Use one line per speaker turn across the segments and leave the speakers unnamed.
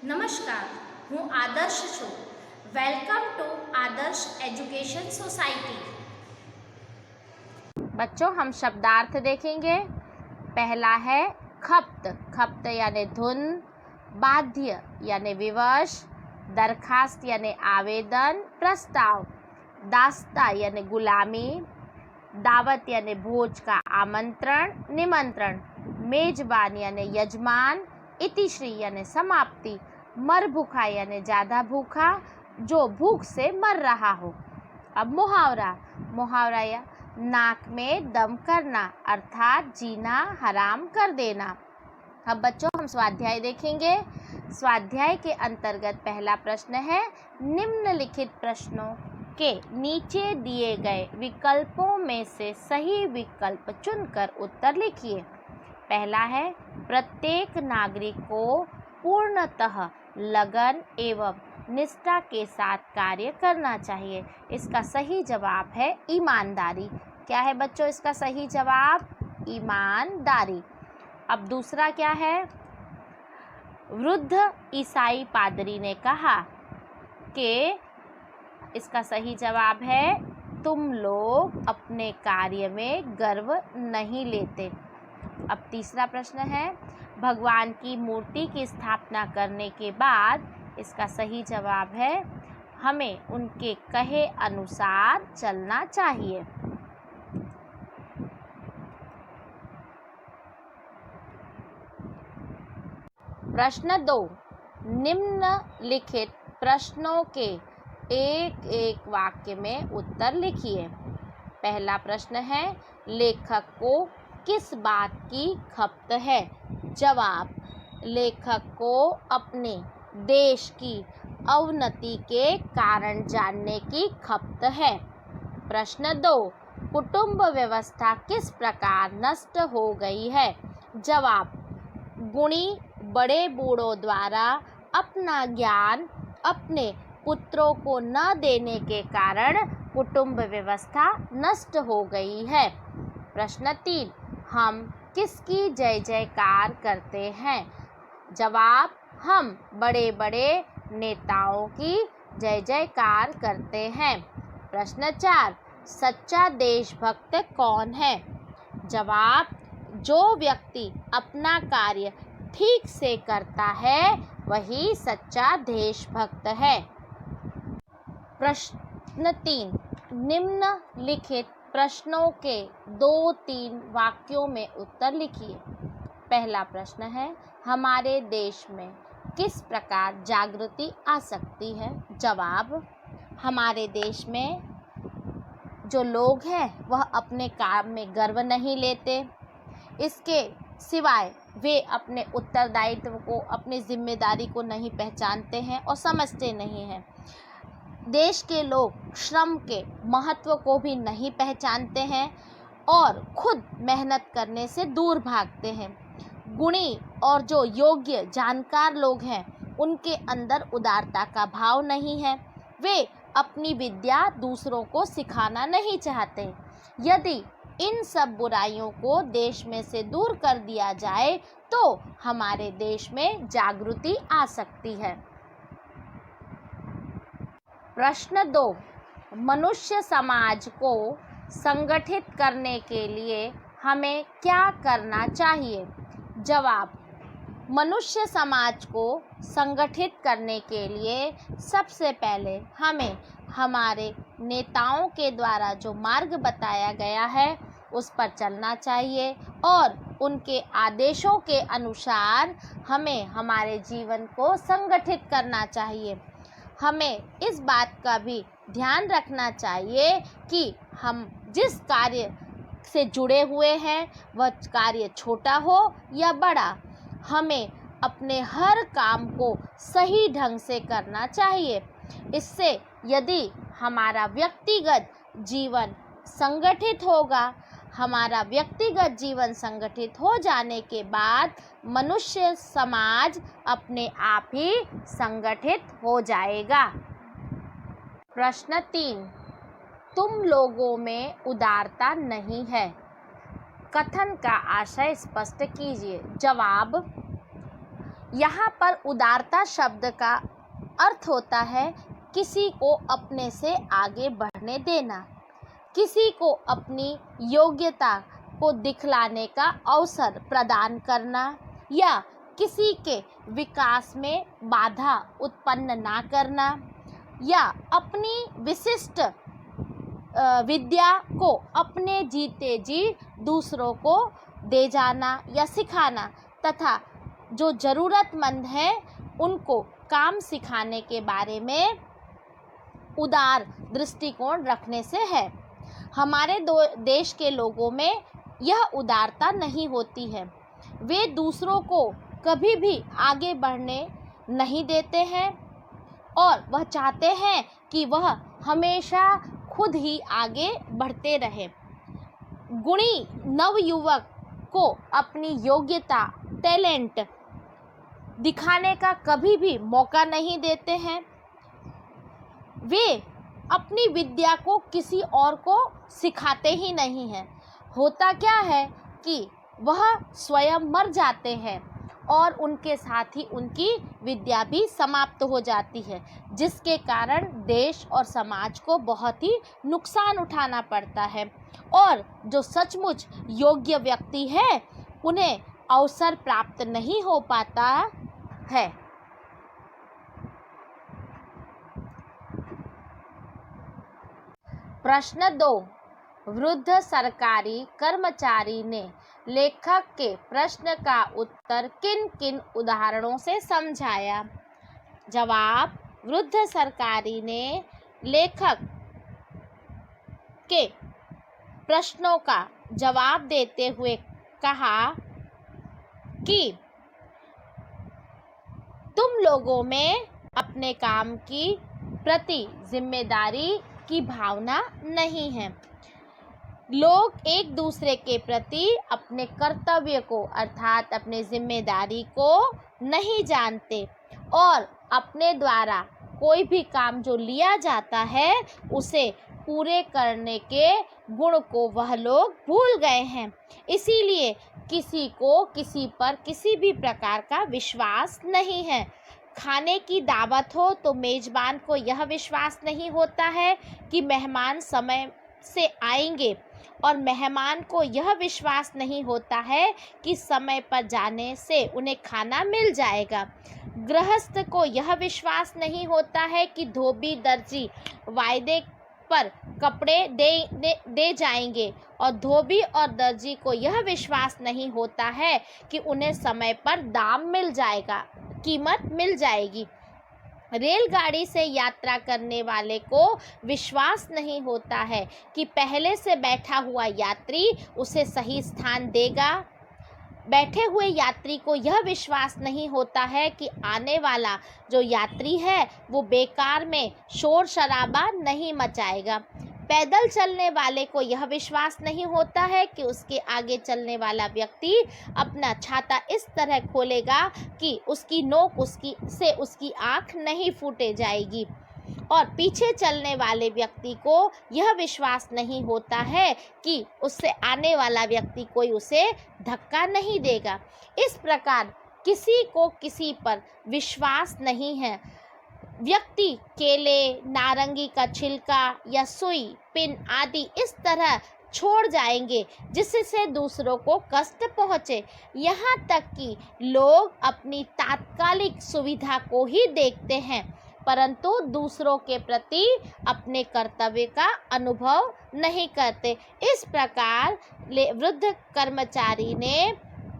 નમસ્કાર, હું આદર્શ છું. Welcome to Adarsh education society.
बच्चों, हम शब्दार्थ देखेंगे. पहला है खप्त. खप्त यानी धुन, बाध्य यानी विवश, दरखास्त यानी आवेदन, प्रस्ताव, दास्ता यानी गुलामी, दावत यानी भोज का आमंत्रण, निमंत्रण, मेजबान यानी यजमान, इतिश्री यानी समाप्ति, मर भूखा यानी ज़्यादा भूखा, जो भूख से मर रहा हो. अब मुहावरा. मुहावरा या नाक में दम करना अर्थात जीना हराम कर देना. अब बच्चों, हम स्वाध्याय देखेंगे. स्वाध्याय के अंतर्गत पहला प्रश्न है, निम्नलिखित प्रश्नों के नीचे दिए गए विकल्पों में से सही विकल्प चुनकर उत्तर लिखिए. पहला है, प्रत्येक नागरिक को पूर्णतः लगन एवं निष्ठा के साथ कार्य करना चाहिए. इसका सही जवाब है ईमानदारी. क्या है बच्चों इसका सही जवाब? ईमानदारी. अब दूसरा क्या है? वृद्ध ईसाई पादरी ने कहा कि इसका सही जवाब है, तुम लोग अपने कार्य में गर्व नहीं लेते. अब तीसरा प्रश्न है, भगवान की मूर्ति की स्थापना करने के बाद इसका सही जवाब है, हमें उनके कहे अनुसार चलना चाहिए. प्रश्न 2, निम्नलिखित प्रश्नों के एक एक वाक्य में उत्तर लिखिए. पहला प्रश्न है, लेखक को किस बात की खपत है? जवाब, लेखक को अपने देश की अवनति के कारण जानने की खपत है. प्रश्न 2, कुटुंब व्यवस्था किस प्रकार नष्ट हो गई है? जवाब, गुणी बड़े बूढ़ों द्वारा अपना ज्ञान अपने पुत्रों को न देने के कारण कुटुंब व्यवस्था नष्ट हो गई है. प्रश्न 3, हम किसकी जय जयकार करते हैं? जवाब, हम बड़े बड़े नेताओं की जय जयकार करते हैं. प्रश्न 4, सच्चा देशभक्त कौन है? जवाब, जो व्यक्ति अपना कार्य ठीक से करता है वही सच्चा देशभक्त है. प्रश्न 3, निम्नलिखित प्रश्नों के 2-3 वाक्यों में उत्तर लिखिए. पहला प्रश्न है, हमारे देश में किस प्रकार जागृति आ सकती है? जवाब, हमारे देश में जो लोग हैं वह अपने काम में गर्व नहीं लेते. इसके सिवाय वे अपने उत्तरदायित्व को, अपनी जिम्मेदारी को नहीं पहचानते हैं और समझते नहीं हैं. देश के लोग श्रम के महत्व को भी नहीं पहचानते हैं और खुद मेहनत करने से दूर भागते हैं. गुणी और जो योग्य जानकार लोग हैं उनके अंदर उदारता का भाव नहीं है. वे अपनी विद्या दूसरों को सिखाना नहीं चाहते. यदि इन सब बुराइयों को देश में से दूर कर दिया जाए तो हमारे देश में जागृति आ सकती है. प्रश्न 2, मनुष्य समाज को संगठित करने के लिए हमें क्या करना चाहिए? जवाब, मनुष्य समाज को संगठित करने के लिए सबसे पहले हमें हमारे नेताओं के द्वारा जो मार्ग बताया गया है उस पर चलना चाहिए और उनके आदेशों के अनुसार हमें हमारे जीवन को संगठित करना चाहिए. हमें इस बात का भी ध्यान रखना चाहिए कि हम जिस कार्य से जुड़े हुए हैं वह कार्य छोटा हो या बड़ा, हमें अपने हर काम को सही ढंग से करना चाहिए. इससे यदि हमारा व्यक्तिगत जीवन संगठित होगा, हमारा व्यक्तिगत जीवन संगठित हो जाने के बाद मनुष्य समाज अपने आप ही संगठित हो जाएगा. प्रश्न 3, तुम लोगों में उदारता नहीं है. कथन का आशय स्पष्ट कीजिए. जवाब, यहाँ पर उदारता शब्द का अर्थ होता है किसी को अपने से आगे बढ़ने देना, किसी को अपनी योग्यता को दिखलाने का अवसर प्रदान करना या किसी के विकास में बाधा उत्पन्न ना करना या अपनी विशिष्ट विद्या को अपने जीते जी दूसरों को दे जाना या सिखाना तथा जो ज़रूरतमंद हैं उनको काम सिखाने के बारे में उदार दृष्टिकोण रखने से है। हमारे देश के लोगों में यह उदारता नहीं होती है। वे दूसरों को कभी भी आगे बढ़ने नहीं देते हैं और वह चाहते हैं कि वह हमेशा खुद ही आगे बढ़ते रहे। गुणी नवयुवक को अपनी योग्यता, टैलेंट दिखाने का कभी भी मौका नहीं देते हैं। वे अपनी विद्या को किसी और को सिखाते ही नहीं हैं। होता क्या है कि वह स्वयं मर जाते हैं और उनके साथ ही उनकी विद्या भी समाप्त हो जाती है, जिसके कारण देश और समाज को बहुत ही नुकसान उठाना पड़ता है और जो सचमुच योग्य व्यक्ति है उन्हें अवसर प्राप्त नहीं हो पाता है। प्रश्न 2, वृद्ध सरकारी कर्मचारी ने लेखक के प्रश्न का उत्तर किन किन उदाहरणों से समझाया? जवाब, वृद्ध सरकारी ने लेखक के प्रश्नों का जवाब देते हुए कहा कि तुम लोगों में अपने काम की प्रति जिम्मेदारी की भावना नहीं है। लोग एक दूसरे के प्रति अपने कर्तव्य को अर्थात अपने जिम्मेदारी को नहीं जानते और अपने द्वारा कोई भी काम जो लिया जाता है उसे पूरे करने के गुण को वह लोग भूल गए हैं। इसीलिए किसी को किसी पर किसी भी प्रकार का विश्वास नहीं है। खाने की दावत हो तो मेज़बान को यह विश्वास नहीं होता है कि मेहमान समय से आएंगे और मेहमान को यह विश्वास नहीं होता है कि समय पर जाने से उन्हें खाना मिल जाएगा। गृहस्थ को यह विश्वास नहीं होता है कि धोबी दर्जी वायदे पर कपड़े दे जाएंगे और धोबी और दर्जी को यह विश्वास नहीं होता है कि उन्हें समय पर दाम मिल जाएगा, कीमत मिल जाएगी। रेलगाड़ी से यात्रा करने वाले को विश्वास नहीं होता है कि पहले से बैठा हुआ यात्री उसे सही स्थान देगा। बैठे हुए यात्री को यह विश्वास नहीं होता है कि आने वाला जो यात्री है वो बेकार में शोर शराबा नहीं मचाएगा। पैदल चलने वाले को यह विश्वास नहीं होता है कि उसके आगे चलने वाला व्यक्ति अपना छाता इस तरह खोलेगा कि उसकी नोक उसकी आँख नहीं फूटे जाएगी। और पीछे चलने वाले व्यक्ति को यह विश्वास नहीं होता है कि उससे आने वाला व्यक्ति कोई उसे धक्का नहीं देगा। इस प्रकार किसी को किसी पर विश्वास नहीं है। व्यक्ति केले, नारंगी का छिलका या सुई, पिन आदि इस तरह छोड़ जाएंगे जिससे दूसरों को कष्ट पहुँचे। यहाँ तक कि लोग अपनी तात्कालिक सुविधा को ही देखते हैं परंतु दूसरों के प्रति अपने कर्तव्य का अनुभव नहीं करते। इस प्रकार वृद्ध कर्मचारी ने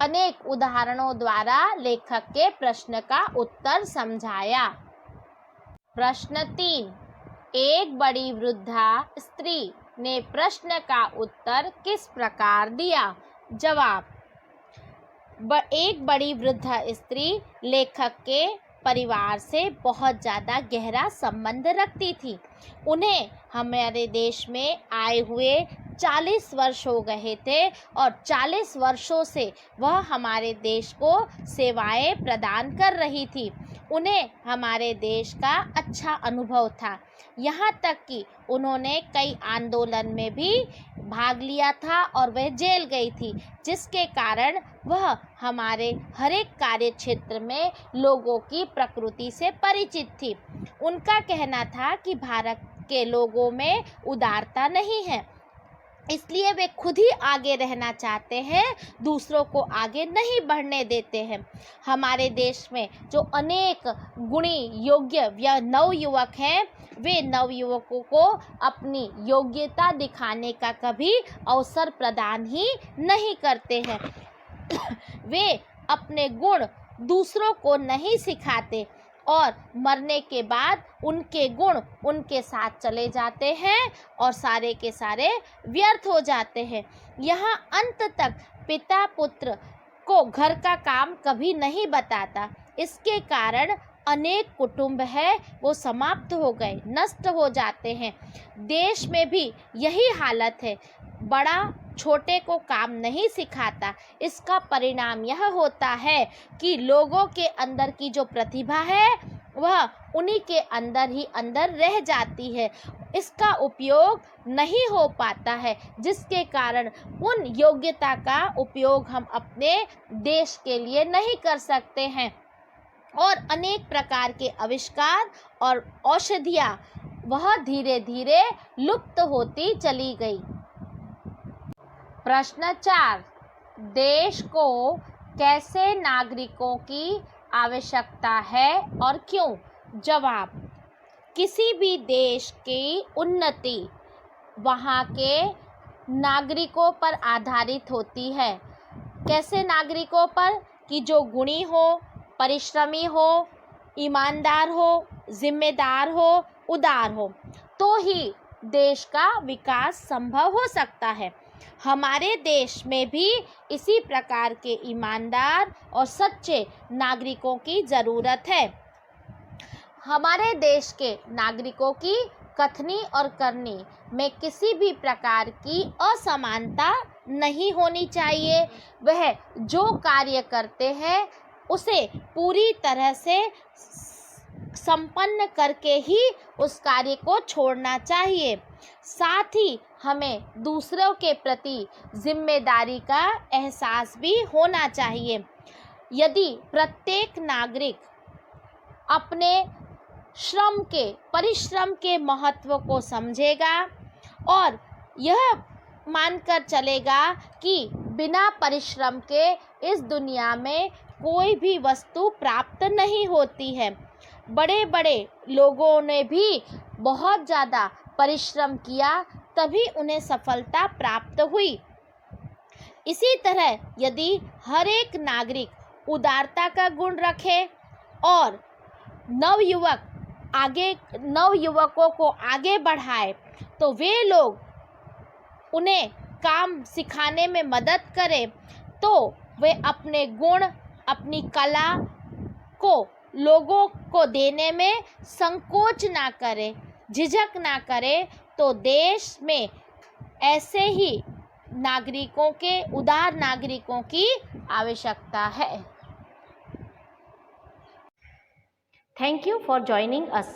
अनेक उदाहरणों द्वारा लेखक के प्रश्न का उत्तर समझाया। प्रश्न 3, एक बड़ी वृद्धा स्त्री ने प्रश्न का उत्तर किस प्रकार दिया? जवाब, एक बड़ी वृद्धा स्त्री लेखक के परिवार से बहुत ज़्यादा गहरा संबंध रखती थी। उन्हें हमारे देश में आए हुए 40 वर्ष हो गए थे और 40 वर्षों से वह हमारे देश को सेवाएं प्रदान कर रही थी। उन्हें हमारे देश का अच्छा अनुभव था, यहाँ तक कि उन्होंने कई आंदोलन में भी भाग लिया था और वह जेल गई थी, जिसके कारण वह हमारे हर एक कार्य क्षेत्र में लोगों की प्रकृति से परिचित थी। उनका कहना था कि भारत के लोगों में उदारता नहीं है, इसलिए वे खुद ही आगे रहना चाहते हैं, दूसरों को आगे नहीं बढ़ने देते हैं। हमारे देश में जो अनेक गुणी योग्य नवयुवक हैं, वे नवयुवकों को अपनी योग्यता दिखाने का कभी अवसर प्रदान ही नहीं करते हैं। वे अपने गुण दूसरों को नहीं सिखाते और मरने के बाद उनके गुण उनके साथ चले जाते हैं और सारे के सारे व्यर्थ हो जाते हैं। यहाँ अंत तक पिता पुत्र को घर का काम कभी नहीं बताता, इसके कारण अनेक कुटुंब है वो समाप्त हो गए, नष्ट हो जाते हैं। देश में भी यही हालत है, बड़ा छोटे को काम नहीं सिखाता। इसका परिणाम यह होता है कि लोगों के अंदर की जो प्रतिभा है वह उन्हीं के अंदर ही अंदर रह जाती है, इसका उपयोग नहीं हो पाता है, जिसके कारण उन योग्यता का उपयोग हम अपने देश के लिए नहीं कर सकते हैं और अनेक प्रकार के आविष्कार और औषधियाँ वह धीरे धीरे लुप्त होती चली गई। प्रश्न 4, देश को कैसे नागरिकों की आवश्यकता है और क्यों? जवाब, किसी भी देश की उन्नति वहाँ के नागरिकों पर आधारित होती है। कैसे नागरिकों पर? कि जो गुणी हो, परिश्रमी हो, ईमानदार हो, जिम्मेदार हो, उदार हो, तो ही देश का विकास संभव हो सकता है। हमारे देश में भी इसी प्रकार के ईमानदार और सच्चे नागरिकों की ज़रूरत है। हमारे देश के नागरिकों की कथनी और करनी में किसी भी प्रकार की असमानता नहीं होनी चाहिए। वह जो कार्य करते हैं उसे पूरी तरह से संपन्न करके ही उस कार्य को छोड़ना चाहिए। साथ ही हमें दूसरों के प्रति जिम्मेदारी का एहसास भी होना चाहिए। यदि प्रत्येक नागरिक अपने परिश्रम के महत्व को समझेगा और यह मानकर चलेगा कि बिना परिश्रम के इस दुनिया में कोई भी वस्तु प्राप्त नहीं होती है। बड़े बड़े लोगों ने भी बहुत ज़्यादा परिश्रम किया, तभी उन्हें सफलता प्राप्त हुई। इसी तरह यदि हर एक नागरिक उदारता का गुण रखे और नवयुवकों को आगे बढ़ाए, तो वे लोग उन्हें काम सिखाने में मदद करें, तो वे अपने गुण, अपनी कला को लोगों को देने में संकोच ना करें, झिझक ना करें, तो देश में ऐसे ही उदार नागरिकों की आवश्यकता है। Thank you for joining us.